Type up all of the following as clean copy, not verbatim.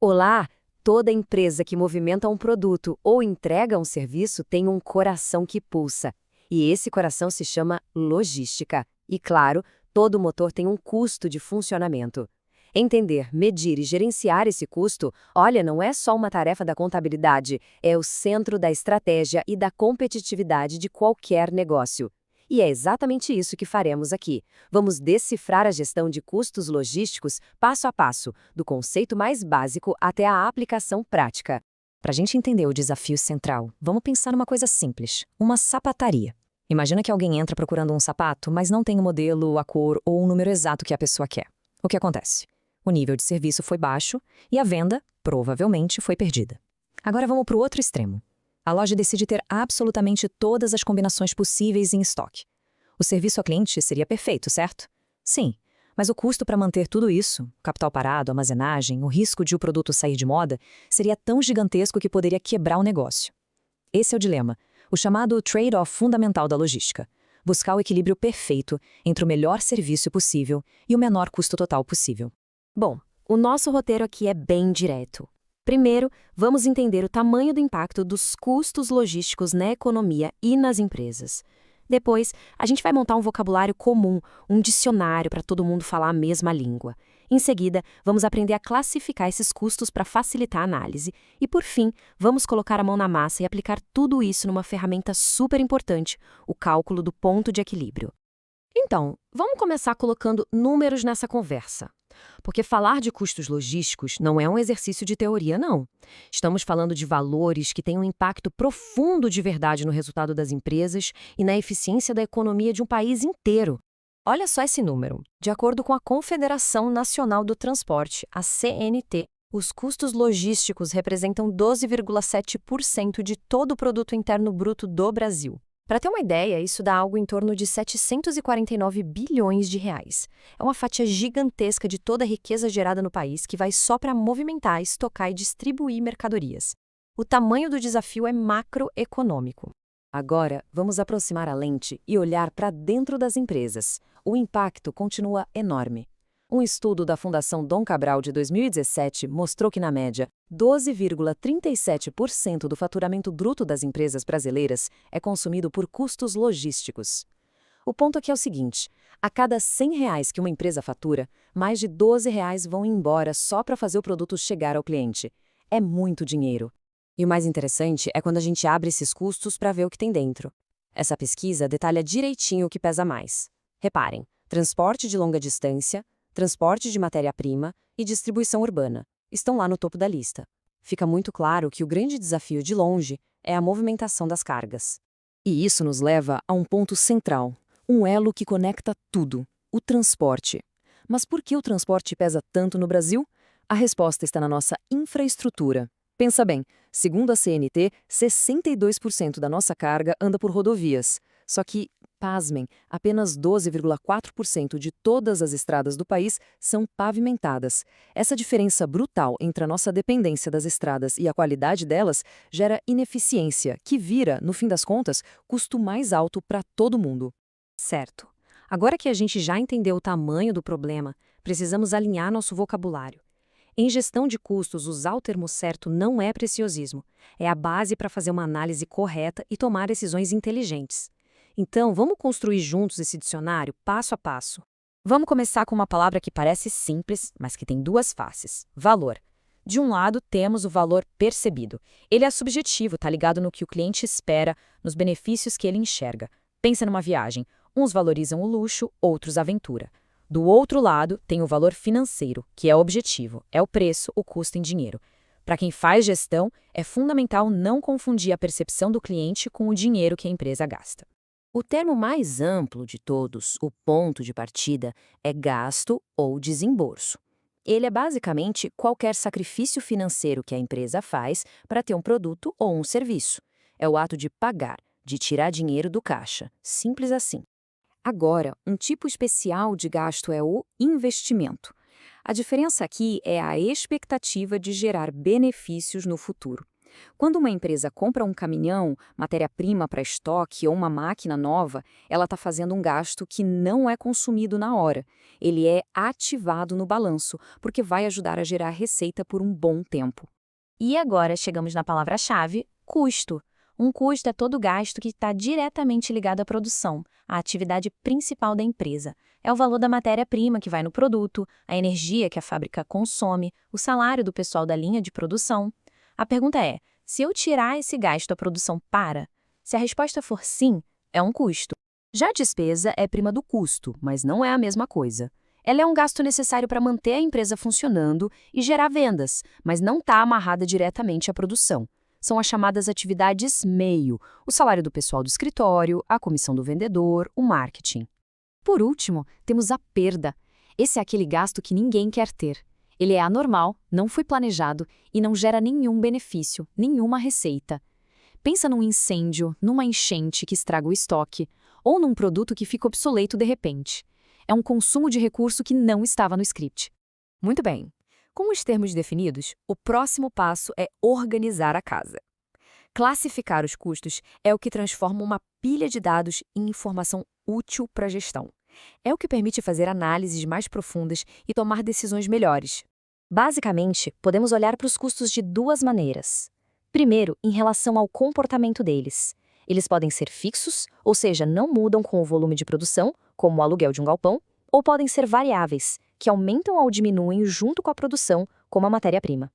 Olá! Toda empresa que movimenta um produto ou entrega um serviço tem um coração que pulsa. E esse coração se chama logística. E, claro, todo motor tem um custo de funcionamento. Entender, medir e gerenciar esse custo, olha, não é só uma tarefa da contabilidade, é o centro da estratégia e da competitividade de qualquer negócio. E é exatamente isso que faremos aqui. Vamos decifrar a gestão de custos logísticos passo a passo, do conceito mais básico até a aplicação prática. Para a gente entender o desafio central, vamos pensar numa coisa simples, uma sapataria. Imagina que alguém entra procurando um sapato, mas não tem o modelo, a cor ou o número exato que a pessoa quer. O que acontece? O nível de serviço foi baixo e a venda, provavelmente, foi perdida. Agora vamos para o outro extremo. A loja decide ter absolutamente todas as combinações possíveis em estoque. O serviço ao cliente seria perfeito, certo? Sim, mas o custo para manter tudo isso, capital parado, armazenagem, o risco de o produto sair de moda, seria tão gigantesco que poderia quebrar o negócio. Esse é o dilema, o chamado trade-off fundamental da logística. Buscar o equilíbrio perfeito entre o melhor serviço possível e o menor custo total possível. Bom, o nosso roteiro aqui é bem direto. Primeiro, vamos entender o tamanho do impacto dos custos logísticos na economia e nas empresas. Depois, a gente vai montar um vocabulário comum, um dicionário para todo mundo falar a mesma língua. Em seguida, vamos aprender a classificar esses custos para facilitar a análise. E, por fim, vamos colocar a mão na massa e aplicar tudo isso numa ferramenta super importante, o cálculo do ponto de equilíbrio. Então, vamos começar colocando números nessa conversa. Porque falar de custos logísticos não é um exercício de teoria, não. Estamos falando de valores que têm um impacto profundo de verdade no resultado das empresas e na eficiência da economia de um país inteiro. Olha só esse número. De acordo com a Confederação Nacional do Transporte, a CNT, os custos logísticos representam 12,7% de todo o produto interno bruto do Brasil. Para ter uma ideia, isso dá algo em torno de 749 bilhões de reais. É uma fatia gigantesca de toda a riqueza gerada no país que vai só para movimentar, estocar e distribuir mercadorias. O tamanho do desafio é macroeconômico. Agora, vamos aproximar a lente e olhar para dentro das empresas. O impacto continua enorme. Um estudo da Fundação Dom Cabral de 2017 mostrou que, na média, 12,37% do faturamento bruto das empresas brasileiras é consumido por custos logísticos. O ponto aqui é o seguinte: a cada R$ 100 que uma empresa fatura, mais de R$ 12 vão embora só para fazer o produto chegar ao cliente. É muito dinheiro. E o mais interessante é quando a gente abre esses custos para ver o que tem dentro. Essa pesquisa detalha direitinho o que pesa mais. Reparem, transporte de longa distância, transporte de matéria-prima e distribuição urbana estão lá no topo da lista. Fica muito claro que o grande desafio de longe é a movimentação das cargas. E isso nos leva a um ponto central, um elo que conecta tudo, o transporte. Mas por que o transporte pesa tanto no Brasil? A resposta está na nossa infraestrutura. Pensa bem, segundo a CNT, 62% da nossa carga anda por rodovias. Só que, pasmem, apenas 12,4% de todas as estradas do país são pavimentadas. Essa diferença brutal entre a nossa dependência das estradas e a qualidade delas gera ineficiência, que vira, no fim das contas, custo mais alto para todo mundo. Certo. Agora que a gente já entendeu o tamanho do problema, precisamos alinhar nosso vocabulário. Em gestão de custos, usar o termo certo não é preciosismo. É a base para fazer uma análise correta e tomar decisões inteligentes. Então, vamos construir juntos esse dicionário passo a passo. Vamos começar com uma palavra que parece simples, mas que tem duas faces: valor. De um lado, temos o valor percebido. Ele é subjetivo, está ligado no que o cliente espera, nos benefícios que ele enxerga. Pensa numa viagem. Uns valorizam o luxo, outros a aventura. Do outro lado, tem o valor financeiro, que é objetivo, é o preço, o custo em dinheiro. Para quem faz gestão, é fundamental não confundir a percepção do cliente com o dinheiro que a empresa gasta. O termo mais amplo de todos, o ponto de partida, é gasto ou desembolso. Ele é basicamente qualquer sacrifício financeiro que a empresa faz para ter um produto ou um serviço. É o ato de pagar, de tirar dinheiro do caixa. Simples assim. Agora, um tipo especial de gasto é o investimento. A diferença aqui é a expectativa de gerar benefícios no futuro. Quando uma empresa compra um caminhão, matéria-prima para estoque ou uma máquina nova, ela está fazendo um gasto que não é consumido na hora. Ele é ativado no balanço, porque vai ajudar a gerar receita por um bom tempo. E agora chegamos na palavra-chave, custo. Um custo é todo gasto que está diretamente ligado à produção, à atividade principal da empresa. É o valor da matéria-prima que vai no produto, a energia que a fábrica consome, o salário do pessoal da linha de produção. A pergunta é, se eu tirar esse gasto, a produção para? Se a resposta for sim, é um custo. Já a despesa é prima do custo, mas não é a mesma coisa. Ela é um gasto necessário para manter a empresa funcionando e gerar vendas, mas não está amarrada diretamente à produção. São as chamadas atividades meio, o salário do pessoal do escritório, a comissão do vendedor, o marketing. Por último, temos a perda. Esse é aquele gasto que ninguém quer ter. Ele é anormal, não foi planejado e não gera nenhum benefício, nenhuma receita. Pensa num incêndio, numa enchente que estraga o estoque, ou num produto que fica obsoleto de repente. É um consumo de recurso que não estava no script. Muito bem. Com os termos definidos, o próximo passo é organizar a casa. Classificar os custos é o que transforma uma pilha de dados em informação útil para a gestão. É o que permite fazer análises mais profundas e tomar decisões melhores. Basicamente, podemos olhar para os custos de duas maneiras. Primeiro, em relação ao comportamento deles. Eles podem ser fixos, ou seja, não mudam com o volume de produção, como o aluguel de um galpão, ou podem ser variáveis, que aumentam ou diminuem junto com a produção, como a matéria-prima.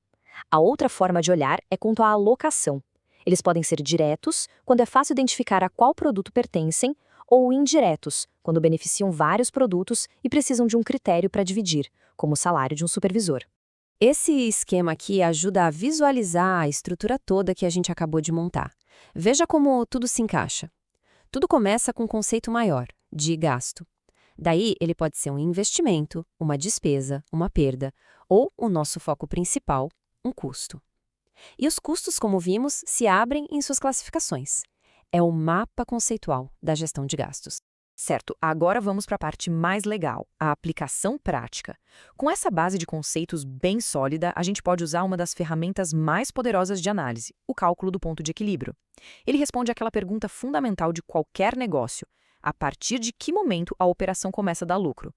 A outra forma de olhar é quanto à alocação. Eles podem ser diretos, quando é fácil identificar a qual produto pertencem, ou indiretos, quando beneficiam vários produtos e precisam de um critério para dividir, como o salário de um supervisor. Esse esquema aqui ajuda a visualizar a estrutura toda que a gente acabou de montar. Veja como tudo se encaixa. Tudo começa com um conceito maior, de gasto. Daí, ele pode ser um investimento, uma despesa, uma perda, ou o nosso foco principal, um custo. E os custos, como vimos, se abrem em suas classificações. É o mapa conceitual da gestão de gastos. Certo, agora vamos para a parte mais legal, a aplicação prática. Com essa base de conceitos bem sólida, a gente pode usar uma das ferramentas mais poderosas de análise, o cálculo do ponto de equilíbrio. Ele responde àquela pergunta fundamental de qualquer negócio: a partir de que momento a operação começa a dar lucro?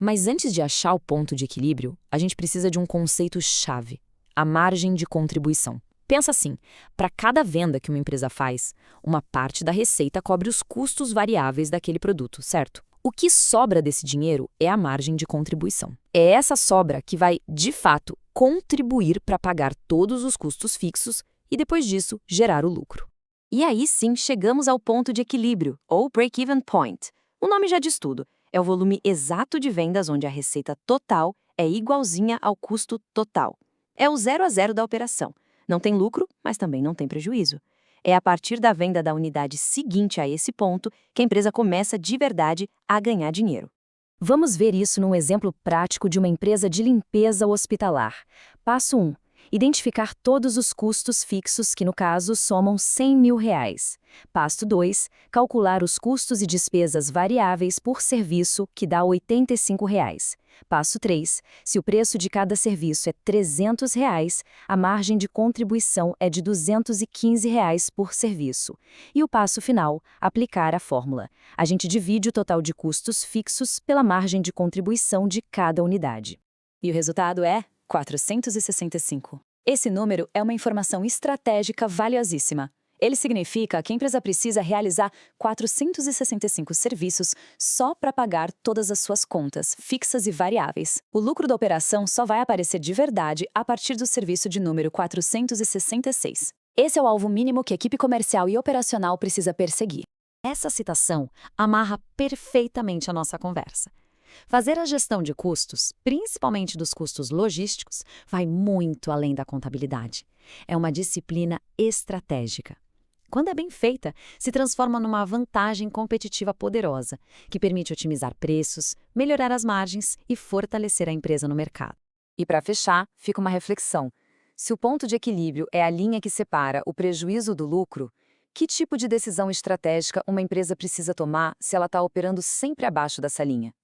Mas antes de achar o ponto de equilíbrio, a gente precisa de um conceito-chave: a margem de contribuição. Pensa assim, para cada venda que uma empresa faz, uma parte da receita cobre os custos variáveis daquele produto, certo? O que sobra desse dinheiro é a margem de contribuição. É essa sobra que vai, de fato, contribuir para pagar todos os custos fixos e, depois disso, gerar o lucro. E aí sim chegamos ao ponto de equilíbrio, ou break-even point. O nome já diz tudo. É o volume exato de vendas onde a receita total é igualzinha ao custo total. É o 0 a 0 da operação. Não tem lucro, mas também não tem prejuízo. É a partir da venda da unidade seguinte a esse ponto que a empresa começa de verdade a ganhar dinheiro. Vamos ver isso num exemplo prático de uma empresa de limpeza hospitalar. Passo 1. Identificar todos os custos fixos que, no caso, somam R$100 mil. Passo 2. Calcular os custos e despesas variáveis por serviço, que dá R$ 85. Passo 3. Se o preço de cada serviço é R$ 300, a margem de contribuição é de R$ 215 por serviço. E o passo final, aplicar a fórmula. A gente divide o total de custos fixos pela margem de contribuição de cada unidade. E o resultado é 465. Esse número é uma informação estratégica valiosíssima. Ele significa que a empresa precisa realizar 465 serviços só para pagar todas as suas contas, fixas e variáveis. O lucro da operação só vai aparecer de verdade a partir do serviço de número 466. Esse é o alvo mínimo que a equipe comercial e operacional precisa perseguir. Essa citação amarra perfeitamente a nossa conversa. Fazer a gestão de custos, principalmente dos custos logísticos, vai muito além da contabilidade. É uma disciplina estratégica. Quando é bem feita, se transforma numa vantagem competitiva poderosa, que permite otimizar preços, melhorar as margens e fortalecer a empresa no mercado. E para fechar, fica uma reflexão. Se o ponto de equilíbrio é a linha que separa o prejuízo do lucro, que tipo de decisão estratégica uma empresa precisa tomar se ela está operando sempre abaixo dessa linha?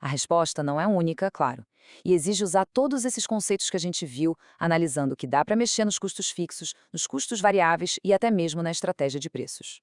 A resposta não é única, claro, e exige usar todos esses conceitos que a gente viu, analisando o que dá para mexer nos custos fixos, nos custos variáveis e até mesmo na estratégia de preços.